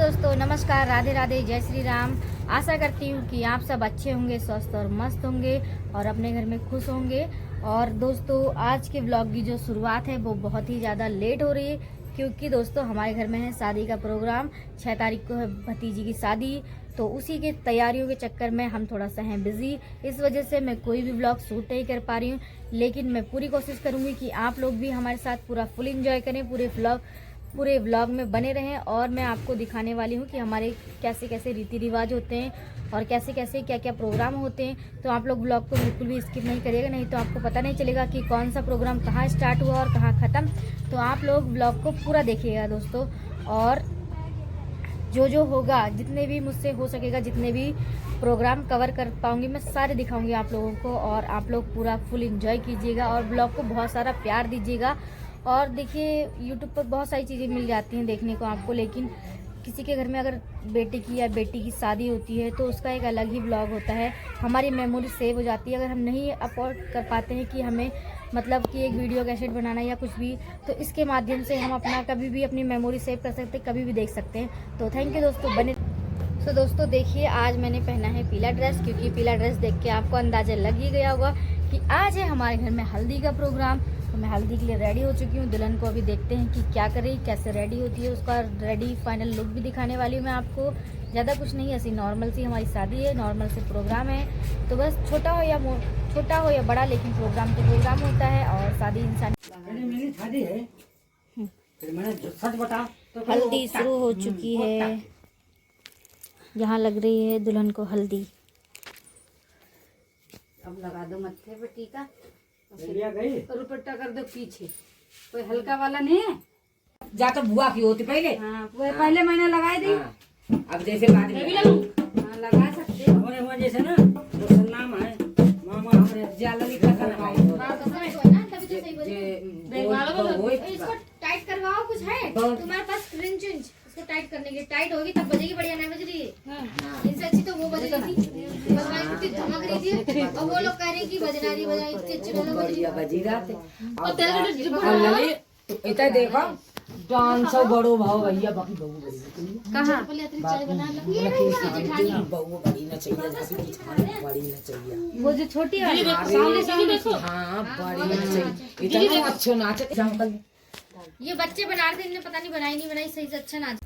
दोस्तों, नमस्कार, राधे राधे, जय श्री राम। आशा करती हूँ कि आप सब अच्छे होंगे, स्वस्थ और मस्त होंगे और अपने घर में खुश होंगे। और दोस्तों, आज के व्लॉग की जो शुरुआत है वो बहुत ही ज़्यादा लेट हो रही है, क्योंकि दोस्तों हमारे घर में है शादी का प्रोग्राम। 6 तारीख को है भतीजी की शादी, तो उसी के तैयारियों के चक्कर में हम थोड़ा सा हैं बिजी। इस वजह से मैं कोई भी व्लॉग शूट नहीं कर पा रही हूँ, लेकिन मैं पूरी कोशिश करूँगी कि आप लोग भी हमारे साथ पूरा फुल एंजॉय करें, पूरे व्लॉग में बने रहें। और मैं आपको दिखाने वाली हूँ कि हमारे कैसे कैसे रीति रिवाज होते हैं और कैसे कैसे क्या क्या प्रोग्राम होते हैं। तो आप लोग व्लॉग को बिल्कुल भी स्किप नहीं करिएगा, नहीं तो आपको पता नहीं चलेगा कि कौन सा प्रोग्राम कहाँ स्टार्ट हुआ और कहाँ ख़त्म। तो आप लोग व्लॉग को पूरा देखिएगा दोस्तों, और जो होगा, जितने भी मुझसे हो सकेगा, जितने भी प्रोग्राम कवर कर पाऊंगी मैं सारे दिखाऊंगी आप लोगों को। और आप लोग पूरा फुल एंजॉय कीजिएगा और ब्लॉग को बहुत सारा प्यार दीजिएगा। और देखिए, यूट्यूब पर बहुत सारी चीज़ें मिल जाती हैं देखने को आपको, लेकिन किसी के घर में अगर बेटे की या बेटी की शादी होती है तो उसका एक अलग ही ब्लॉग होता है। हमारी मेमोरी सेव हो जाती है। अगर हम नहीं अफोर्ड कर पाते हैं कि हमें मतलब कि एक वीडियो कैसेट बनाना या कुछ भी, तो इसके माध्यम से हम अपना कभी भी अपनी मेमोरी सेव कर सकते हैं, कभी भी देख सकते हैं। तो थैंक यू दोस्तों, बने। तो दोस्तों देखिए, आज मैंने पहना है पीला ड्रेस, क्योंकि पीला ड्रेस देख के आपको अंदाज़ा लग ही गया होगा कि आज है हमारे घर में हल्दी का प्रोग्राम। तो मैं हल्दी के लिए रेडी हो चुकी हूँ। दुल्हन को अभी देखते हैं कि क्या करें, कैसे रेडी होती है, उसका रेडी फाइनल लुक भी दिखाने वाली हूँ मैं आपको। ज़्यादा कुछ नहीं, ऐसी नॉर्मल सी हमारी शादी है, नॉर्मल से प्रोग्राम है। तो बस छोटा हो या बड़ा, लेकिन प्रोग्राम तो प्रोग्राम होता है। और शादी इंसान हल्दी शुरू हो चुकी है। यहाँ लग रही है दुल्हन को हल्दी। अब लगा दो मत्थे पे टीका और दुपट्टा कर दो पीछे। कोई हल्का वाला नहीं है, जाकर बुआ की होती पहले। हाँ, पहले मैंने लगाई दी। अब जैसे बाद में लगा सकते हो। हमारे वहाँ जैसे ना वो नाम है मामा हमने जाला लिखा था इसको टाइट करवाओ, कुछ है तुम्हारे पास फ्रिंज इसको टाइट करने के? टाइट होगी तब बजेगी, बढ़िया नहीं बज रही है। इनसे अच्छी तो वो बज रही थी, कितनी धमक रही थी। और वो लोग कह रहे कि बजना रही, बजाई इतनी अच्छी बजी रात इतना देखो डांस बड़ो भाव भैया बाकी बहू बड़ी कहाँ बहू बड़ी ना चाहिए, बड़ी ना चाहिए। वो जो छोटी वाली हाँ बड़ी ना चाहिए, इतना अच्छा नाच। ये बच्चे बना रहे थे, इन्हें पता नहीं बनाई नहीं बनाई सही से अच्छा नाच।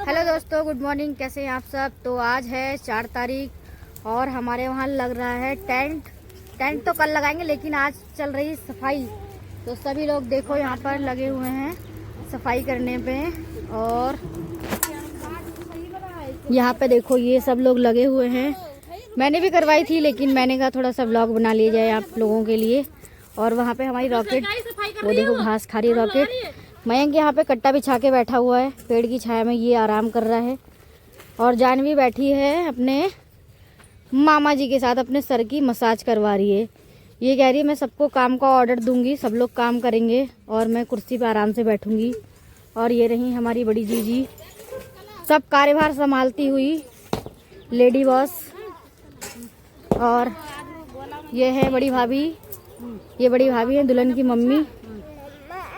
हेलो दोस्तों, गुड मॉर्निंग, कैसे हैं आप सब। तो आज है 4 तारीख और हमारे वहाँ लग रहा है टेंट तो कल लगाएंगे, लेकिन आज चल रही सफाई। तो सभी लोग देखो यहाँ पर लगे हुए हैं सफाई करने पे। और यहाँ पे देखो ये सब लोग लगे हुए हैं। मैंने भी करवाई थी, लेकिन मैंने कहा थोड़ा सा व्लॉग बना लिया जाए आप लोगों के लिए। और वहाँ पे हमारी रॉकेट, वो देखो घास खा रही रॉकेट। मयंक यहाँ पे कट्टा बिछा के बैठा हुआ है पेड़ की छाया में, ये आराम कर रहा है। और जानवी बैठी है अपने मामा जी के साथ, अपने सर की मसाज करवा रही है। ये कह रही है मैं सबको काम का ऑर्डर दूंगी, सब लोग काम करेंगे और मैं कुर्सी पे आराम से बैठूंगी। और ये रही हमारी बड़ी जीजी, सब कार्यभार संभालती हुई लेडी बॉस। और ये है बड़ी भाभी, ये बड़ी भाभी है दुल्हन की मम्मी।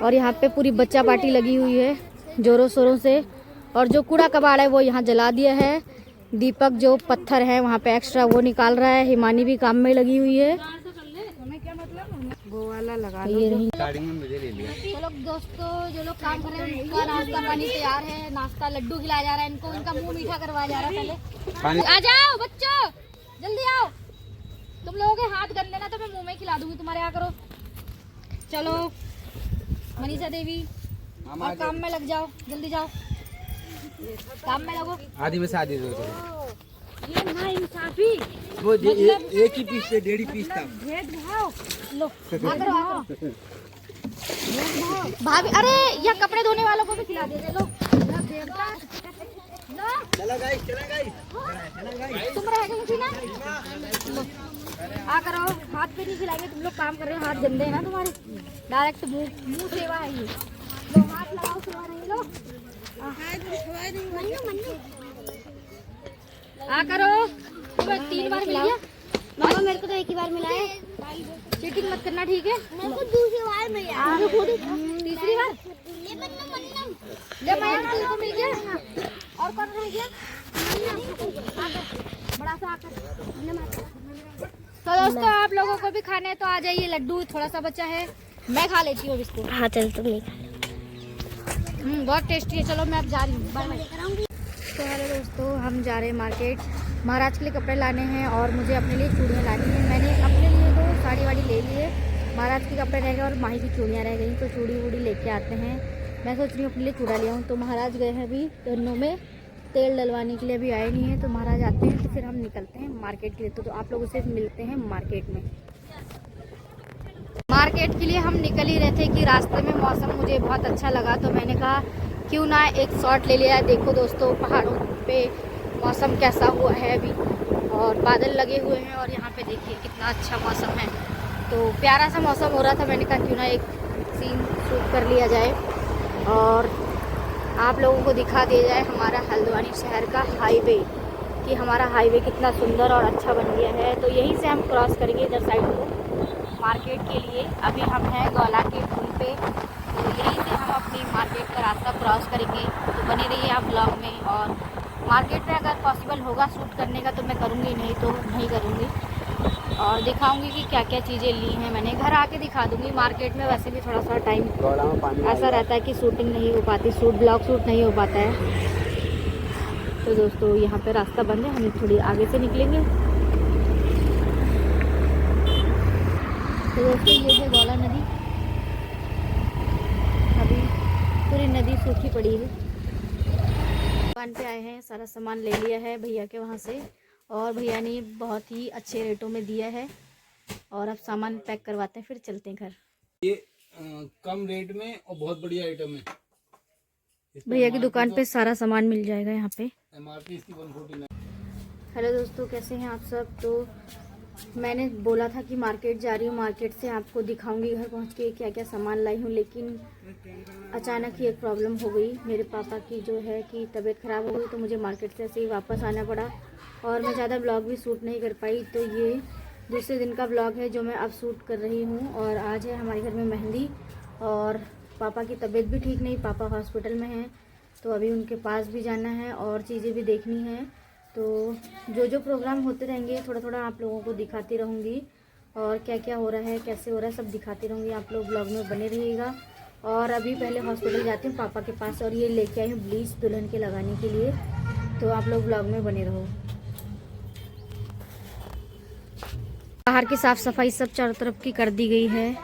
और यहाँ पे पूरी बच्चा पार्टी लगी हुई है जोरों शोरों से। और जो कूड़ा कबाड़ है वो यहाँ जला दिया है। दीपक जो पत्थर है वहाँ पे एक्स्ट्रा वो निकाल रहा है। हिमानी भी काम में लगी हुई है। वो वाला लगा ये रही। चलो दोस्तों, जो लोग काम कर रहे हैं उनका नाश्ता पानी तैयार है। नाश्ता लड्डू खिलाया जा रहा है इनको, इनका मुंह मीठा करवाया जा रहा है। पहले आ जाओ बच्चों, जल्दी आओ। तुम लोगों के हाथ गंदे ना तो मैं मुंह में खिला दूंगी तुम्हारे। आ करो, चलो मनीषा देवी, और काम में लग जाओ, जल्दी जाओ काम में लगो। आधी में से आधी दो ये ना इंसाफी, वो एक ही पीस से 1.5 पीस था। भेदभाव लो, आ करो। भाभी, अरे ये कपड़े धोने वालों को भी खिला दे लो। चला गाइस तुम रह गई थी ना, लो आ करो। हाथ पे नहीं खिलाएंगे, तुम लोग काम कर रहे हो, हाथ गंदे हैं ना तुम्हारे। डायरेक्ट मुंह सेवा है ये। लो हाथ लगाओ, सेवा नहीं लो। आ करो। तुम्हें 3 बार मिल गया मामा, मेरे को तो एक ही बार मिला है। चीटिंग मत करना, ठीक है? मेरे को दूसरी बार मिला। तीसरी बार ले मन्नम ले, मयंक को मिल गया। तो दोस्तों आप लोगों को भी खाने तो आ जाइए, लड्डू थोड़ा सा बचा है, मैं खा लेती हूँ इसको। हाँ चल तुम नहीं बहुत टेस्टी है। चलो मैं अब जा रही हूँ, बाय बाय। तो हेलो दोस्तों, हम जा रहे हैं मार्केट, महाराज के लिए कपड़े लाने हैं और मुझे अपने लिए चूड़ियाँ लानी हैं। मैंने अपने लिए तो साड़ी वाड़ी ले ली है, महाराज के कपड़े रह गए और माही की चूड़ियाँ रह गई, तो चूड़ी वूड़ी लेके आते हैं। मैं सोच रही हूँ अपने लिए चूड़ा ले आऊँ। तो महाराज गए हैं अभी दोनों में तेल डलवाने के लिए, अभी आए नहीं है, तो महाराज आते हैं तो फिर हम निकलते हैं मार्केट के लिए। तो आप लोगों से मिलते हैं मार्केट में। मार्केट के लिए हम निकल ही रहे थे कि रास्ते में मौसम मुझे बहुत अच्छा लगा, तो मैंने कहा क्यों ना एक शॉट ले लिया। देखो दोस्तों पहाड़ों पे मौसम कैसा हुआ है अभी, और बादल लगे हुए हैं और यहाँ पे देखिए कितना अच्छा मौसम है। तो प्यारा सा मौसम हो रहा था, मैंने कहा क्यों ना एक सीन शूट कर लिया जाए और आप लोगों को दिखा दिया जाए हमारा हल्द्वानी शहर का हाईवे, कि हमारा हाईवे कितना सुंदर और अच्छा बन गया है। तो यहीं से हम क्रॉस करेंगे इधर साइड को मार्केट के लिए। अभी हम हैं गौला के पुल पे, तो यहीं से हम अपनी मार्केट का रास्ता क्रॉस करेंगे। तो बने रहिए आप ब्लॉग में, और मार्केट में अगर पॉसिबल होगा शूट करने का तो मैं करूँगी, नहीं तो नहीं करूँगी, और दिखाऊंगी कि क्या क्या चीज़ें ली हैं मैंने। घर आके दिखा दूँगी। मार्केट में वैसे भी थोड़ा सा टाइम ऐसा रहता है कि शूटिंग नहीं हो पाती, ब्लॉग शूट नहीं हो पाता है। तो दोस्तों यहाँ पे रास्ता बंद है, हम थोड़ी आगे से निकलेंगे। तो दोस्तों ये है गौला नदी, अभी पूरी नदी सूखी पड़ी है। दुकान पे आए हैं, सारा सामान ले लिया है भैया के वहाँ से, और भैया ने बहुत ही अच्छे रेटों में दिया है। और अब सामान पैक करवाते हैं, फिर चलते हैं घर। ये कम रेट में और बहुत बढ़िया आइटम है। भैया की दुकान पे सारा सामान मिल जाएगा यहाँ पे। MRP इसकी 149। हेलो दोस्तों, कैसे हैं आप सब। तो मैंने बोला था कि मार्केट जा रही हूँ, मार्केट से आपको दिखाऊंगी घर पहुँच के क्या क्या सामान लाई हूँ, लेकिन अचानक ही एक प्रॉब्लम हो गई। मेरे पापा की जो है कि तबीयत ख़राब हो गई, तो मुझे मार्केट से ऐसे ही वापस आना पड़ा और मैं ज़्यादा ब्लॉग भी शूट नहीं कर पाई। तो ये दूसरे दिन का ब्लॉग है जो मैं अब शूट कर रही हूँ। और आज है हमारे घर में मेहंदी, और पापा की तबीयत भी ठीक नहीं, पापा हॉस्पिटल में हैं, तो अभी उनके पास भी जाना है और चीज़ें भी देखनी हैं। तो जो जो प्रोग्राम होते रहेंगे थोड़ा थोड़ा आप लोगों को दिखाती रहूँगी, और क्या क्या हो रहा है, कैसे हो रहा है, सब दिखाती रहूँगी। आप लोग ब्लॉग में बने रहिएगा। और अभी पहले हॉस्पिटल जाती हूँ पापा के पास, और ये लेके आई हूँ ब्लीच दुल्हन के लगाने के लिए। तो आप लोग ब्लॉग में बने रहो। बाहर की साफ़ सफाई सब चारों तरफ की कर दी गई है,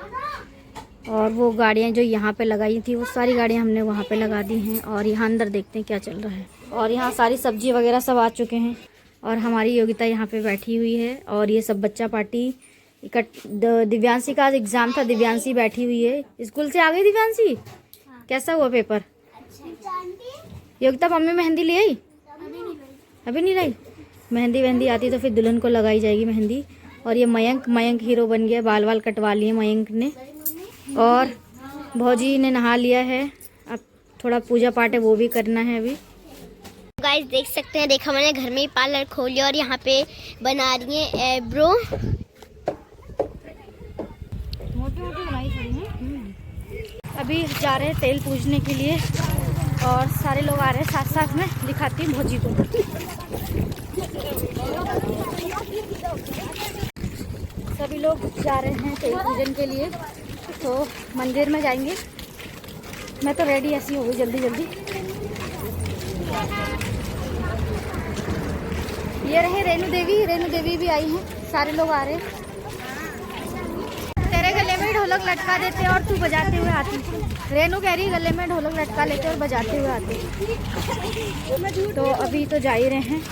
और वो गाड़ियाँ जो यहाँ पे लगाई थी वो सारी गाड़ियाँ हमने वहाँ पे लगा दी हैं। और यहाँ अंदर देखते हैं क्या चल रहा है। और यहाँ सारी सब्जी वगैरह सब आ चुके हैं, और हमारी योगिता यहाँ पे बैठी हुई है। और ये सब बच्चा पार्टी दिव्यांशी का आज एग्ज़ाम था, दिव्यांशी बैठी हुई है। स्कूल से आ गई दिव्यांशी? कैसा हुआ पेपर? योगिता मम्मी मेहंदी ले आई? अभी नहीं लाई। मेहंदी आती तो फिर दुल्हन को लगाई जाएगी मेहंदी। और ये मयंक हीरो बन गया, बाल वाल कटवा लिए मयंक ने। और भौजी ने नहा लिया है, अब थोड़ा पूजा पाठ है वो भी करना है अभी। गाइस देख सकते हैं, देखा मैंने घर में ही पार्लर खोल लिया, और यहाँ पे बना रही है एब्रो। मोटी बनाई थोड़ी है। अभी जा रहे हैं तेल पूजने के लिए, और सारे लोग आ रहे हैं साथ साथ में। दिखाती हूँ भौजी को। सभी लोग जा रहे हैं तेल पूजन के लिए, तो मंदिर में जाएंगे। मैं तो रेडी ऐसी हो गई जल्दी जल्दी। ये रहे रेणु देवी भी आई हैं, सारे लोग आ रहे हैं। तेरे गले में ढोलक लटका देते और तू बजाते हुए आती। रेणु कह रही गले में ढोलक लटका लेते और बजाते हुए आती। तो अभी तो जा ही रहे हैं,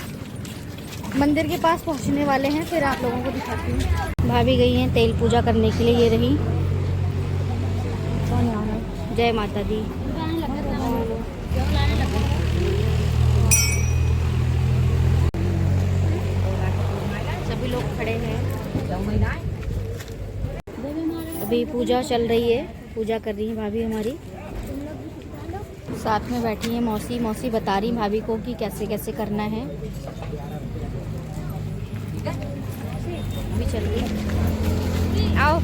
मंदिर के पास पहुंचने वाले हैं, फिर आप लोगों को दिखाती हूँ। भाभी गई हैं तेल पूजा करने के लिए, ये रही। जय माता दी। सभी लोग खड़े हैं, अभी पूजा चल रही है, पूजा कर रही है भाभी हमारी। साथ में बैठी है मौसी बता रही भाभी को कि कैसे कैसे करना है। अभी चल रही है, आओ।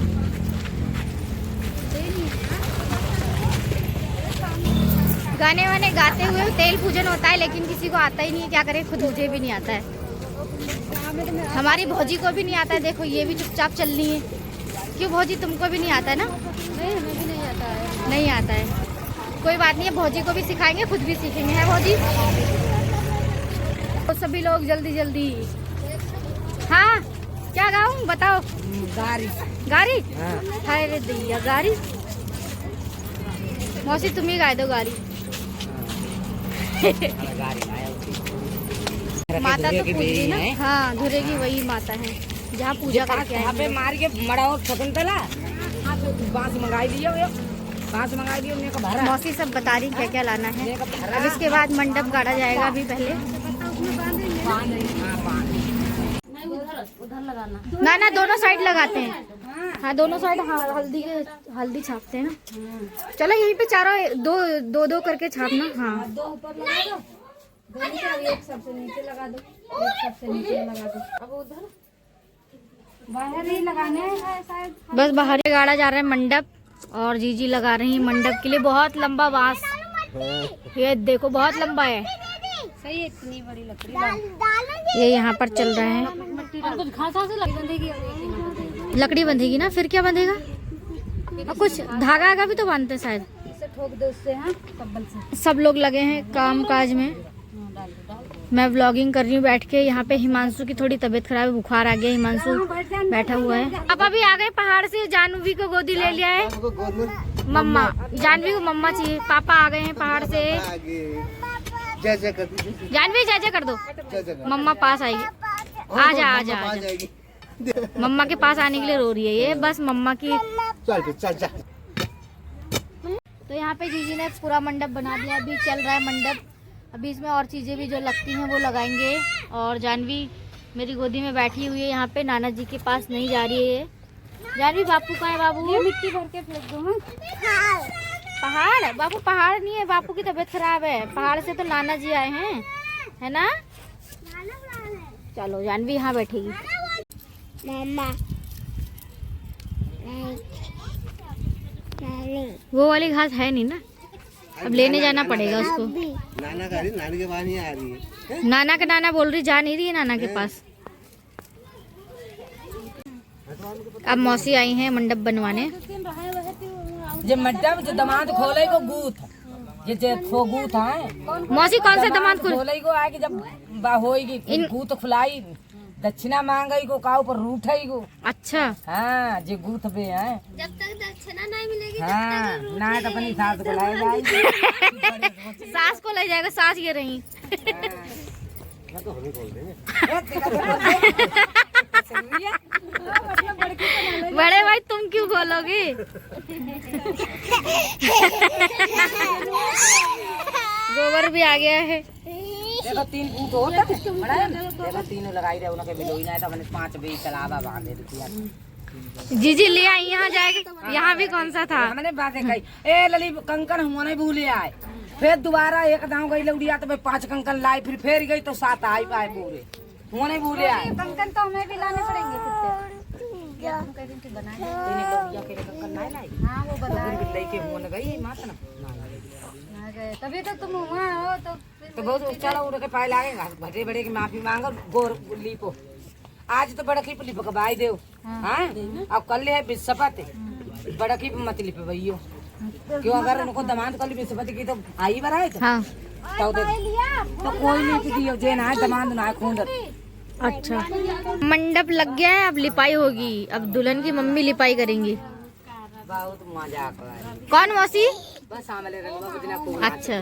गाने वाने गाते हुए तेल पूजन होता है, लेकिन किसी को आता ही नहीं है, क्या करें, खुद मुझे भी नहीं आता है, हमारी भौजी को भी नहीं आता है। देखो ये भी चुपचाप चल रही है। क्यों भौजी, तुमको भी नहीं आता है ना? नहीं, हमें भी नहीं आता है। नहीं आता है, कोई बात नहीं है, भौजी को भी सिखाएंगे, खुद भी सीखेंगे, है भौजी? तो सभी लोग जल्दी जल्दी। हाँ, क्या गाऊं बताओ? गाड़ी गाड़ी? हाय रे दैया, गाड़ी। मौसी तुम ही गाए दो गाड़ी। माता तो पूज रही ना। हाँ, धुरे की वही माता है जहाँ पूजा करके आए हैं। मार के मड़ा और शकुंतला बांस मंगाई लियो, बांस मंगाई लियो, उन्हें का भरा। मौसी सब बता रही क्या क्या लाना है। अब इसके बाद मंडप गाड़ा जाएगा, अभी पहले ना ना दोनों साइड लगाते हैं। हाँ दोनों साइड, हाँ हल्दी छापते हैं ना। चलो यहीं पे चारों दो दो करके छापना। हाँ दो ऊपर लगा दो, दोनों का एक सबसे नीचे लगा दो, एक सबसे नीचे लगा दो। अब उधर बाहर ही लगाने हैं शायद। बस बाहर ही गाड़ा जा रहा है मंडप, और जीजी लगा रही है मंडप के लिए बहुत लंबा बांस। ये देखो बहुत लंबा है, सही है, इतनी बड़ी लकड़ी ये यहाँ पर चल रहा है। और कुछ घासा से लग बंधेगी, लकड़ी बंधेगी ना, फिर क्या बंधेगा? और कुछ धागा का भी तो बांधते हैं शायद। इसे ठोक दो उससे। हाँ, कब्बल से। सब लोग लगे हैं काम काज में। मैं व्लॉगिंग कर रही हूँ बैठ के। यहाँ पे हिमांशु की थोड़ी तबीयत खराब है, बुखार आ गया, हिमांशु बैठा हुआ है। अब अभी आ गए पहाड़ से, जानवी को गोदी ले लिया है मम्मा। जानवी को मम्मा चाहिए, पापा आ गए हैं पहाड़ से। जानवी जय जय कर दो, मम्मा पास आएगी। आजा आजा आजा, मम्मा के पास आने के लिए रो रही है ये, बस मम्मा की। चल तो यहाँ पे जीजी ने पूरा मंडप बना दिया, अभी चल रहा है मंडप। अभी इसमें और चीज़ें भी जो लगती हैं वो लगाएंगे। और जानवी मेरी गोदी में बैठी हुई है यहाँ पे, नाना जी के पास नहीं जा रही है। जानवी बापू कहाँ है? बाबू ये मिट्टी भर के फेंक दो। हाँ, पहाड़? बापू पहाड़ नहीं है, बापू की तबीयत खराब है, पहाड़ से तो नाना जी आए हैं, है ना? चलो जानवी यहाँ बैठेगी। वो वाली घास है नहीं ना, अब लेने जाना पड़ेगा उसको। नाना का रही, नानी के बाहर नहीं आ रही है। नाना का नाना बोल रही, जा नहीं रही है नाना के पास। अब मौसी आई हैं मंडप बनवाने। जे मंडप जो दामाद खोले को गूथ, जे खो गूथ है। मौसी कौन सा दामाद खोले को आके जब बा होएगी गूथ खुलाई, दक्षिणा मांगई को का ऊपर रूठई को। अच्छा हाँ, जे गूथ पे है, जब तक दक्षिणा नहीं मिलेगी हाँ ना तो अपनी सास को लाए जाएगी। सास को ले जाएगा, सास ये रही। बड़े भाई तुम क्यों बोलोगे? गोबर भी आ गया है। देखो 3 फूट होता बड़ा है, देखो तीनों लगाई रहे, उनके बिलोई ना तो अपने 5 बे चलावा बांधे रुपया। जीजी ले आई, यहाँ जाएगा। यहाँ भी कौन सा था? हमने बातें कही, ए लली कंकन हुआ नहीं भूले आए, फिर दोबारा एक दांव गई लौड़िया तो 5 कंकन लाई, फिर गई तो 7 आई पाए पूरे, हुआ नहीं भूले आए। कंकन तो हमें भी लाने पड़ेंगे कितने। हाँ, वो बता लेके हुआ गई माता ना गए, तभी तो तुम वहाँ हो तो बहुत चलो उनके पाए लागेगा, भटे बड़े की माफी मांगो गोर लिपो। आज तो बड़ा की लिप कबाई दो। हाँ, अब कल है बिस्सपत, बड़ा की मत लिप भैयो, क्यों अगर उनको दमाद कल बिस्सपत की तो आई बराए तो हाँ तो कोई नहीं दियो जे ना दमाद ना खून। अच्छा, मंडप लग गया है, अब लिपाई होगी। अब दुल्हन की मम्मी लिपाई करेंगी। बहुत मजाक है। कौन मौसी? बस आमले रंगवा बिना खून। अच्छा,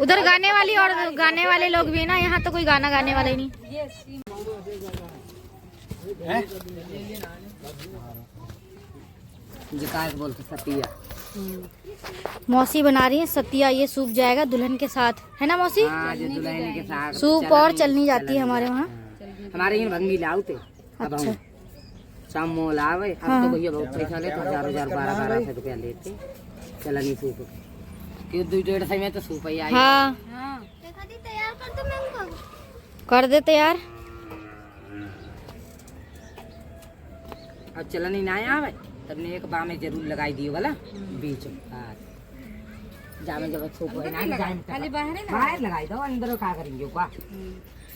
उधर गाने वाली और गाने वाले लोग भी है ना, यहाँ तो कोई गाना गाने वाला ही नहीं। जिकायत बोलते सतिया। मौसी बना रही है सतिया, ये सूख जाएगा दुल्हन के साथ, है ना मौसी? हाँ, जो दुल्हन के साथ सूप और चलनी जाती है हमारे वहाँ। हमारे यहाँ भंगी लाउते। अच्छा, शाम मोल आवे, अब तो भैया बहुत पैसा लेते, 1000 1200 रुपया लेते चलनी सूप, क्यों 2-1.5 में तो सूप ही आई। हाँ तैयार कर दो मैं उनको। कर देते यार। अब चलनी ना आवे तब ने एक बाह में जरूर लगाई दियो वाला बीच। जामे जब छुप है ना जामे खाली बाहर बाहर लगाई दो, अंदर क्या करेंगे का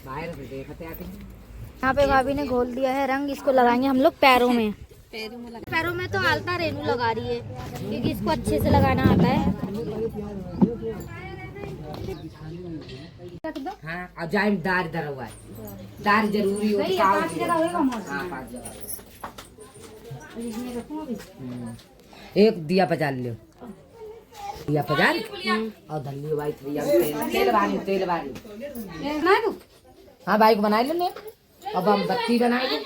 बाहर से देखते आते। यहाँ पे भाभी ने घोल दिया है रंग, इसको लगाएंगे हम लोग पैरों में। पैरों में तो आलता रेनू लगा रही है क्योंकि इसको अच्छे से लगाना आता है। हाँ और जामे दार धरा हुआ है, दार जरूरी हो। हाँ 5 जगह। एक दिया पचाल लियो, दिया पचाल और धनिया भाई तेल बारी ना तू हाँ भाई को बनाई लो ने। अब हम बत्ती बनाई लो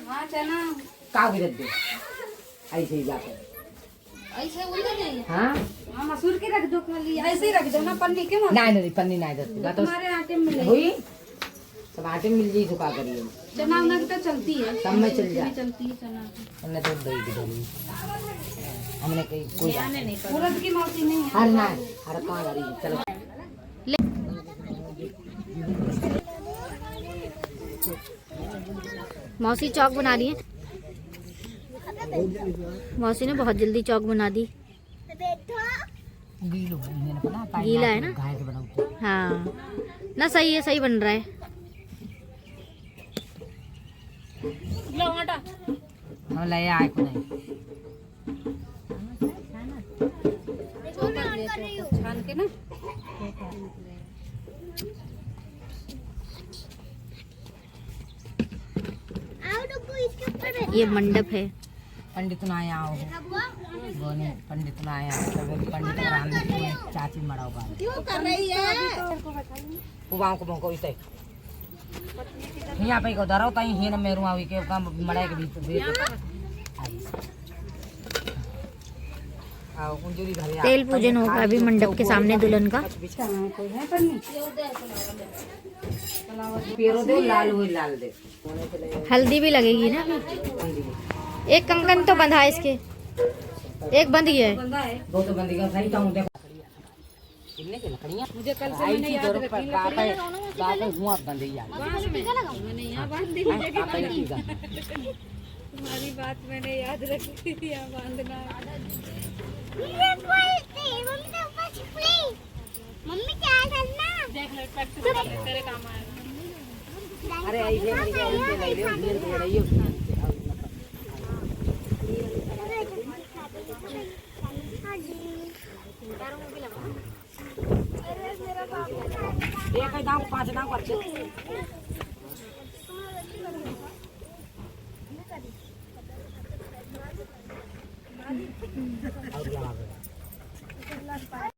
हाँ चना का गिरत दे ऐसे ही जाकर। ऐसे उल्टे नहीं हाँ हाँ मसूर के रख दो खाली, ऐसे ही रख दो ना पन्नी के मत नहीं पन्नी नहीं दे तो तुम्हारे आटे में मिले हुई सब आटे में मिल जाई तो का करिए। चना उना की तो चलती है, सब में चल जाए। चलती है चना की। हमने तो दही की दही हमने कहीं कोई उड़द की मौसी नहीं है। हर ना हर कहाँ आ रही है। चलो मौसी चौक बना रही है। मौसी ने बहुत जल्दी चौक बना दी। गीला है ना? हाँ ना, सही है, सही बन रहा है। हम ले आए को नहीं छान के ना ये मंडप है। पंडित ना आया हो वो नहीं पंडित ना आया पंडित राम चाची मरा हुआ क्यों कर रही है? कुवाओं को मको इसे यहाँ पे को धरो तई ही न मेरू आवी के काम मड़े के बीच में आओ कुंजरी घरे तेल पूजन होगा अभी मंडप के सामने दुल्हन का। कोई है पन्नी पेरो दे लाल हुई लाल दे हल्दी भी लगेगी ना। एक कंकन तो बंधा है इसके, एक बंध गया है। बंदा है दो तो बंदी का सही चाहूं देखो कितने के लकड़ियां मुझे कल से मैंने याद रखी बाप हुआ बंदी यार मैंने यहाँ बांध दी तुम्हारी बात मैंने याद रखी थी, यहाँ बांधना मम्मी क्या करना? देख लो प्रैक्टिस तेरे काम आएगा। अरे ऐसे नहीं ले लियो ढेर दे रही हो एक दाम 5 दाम कर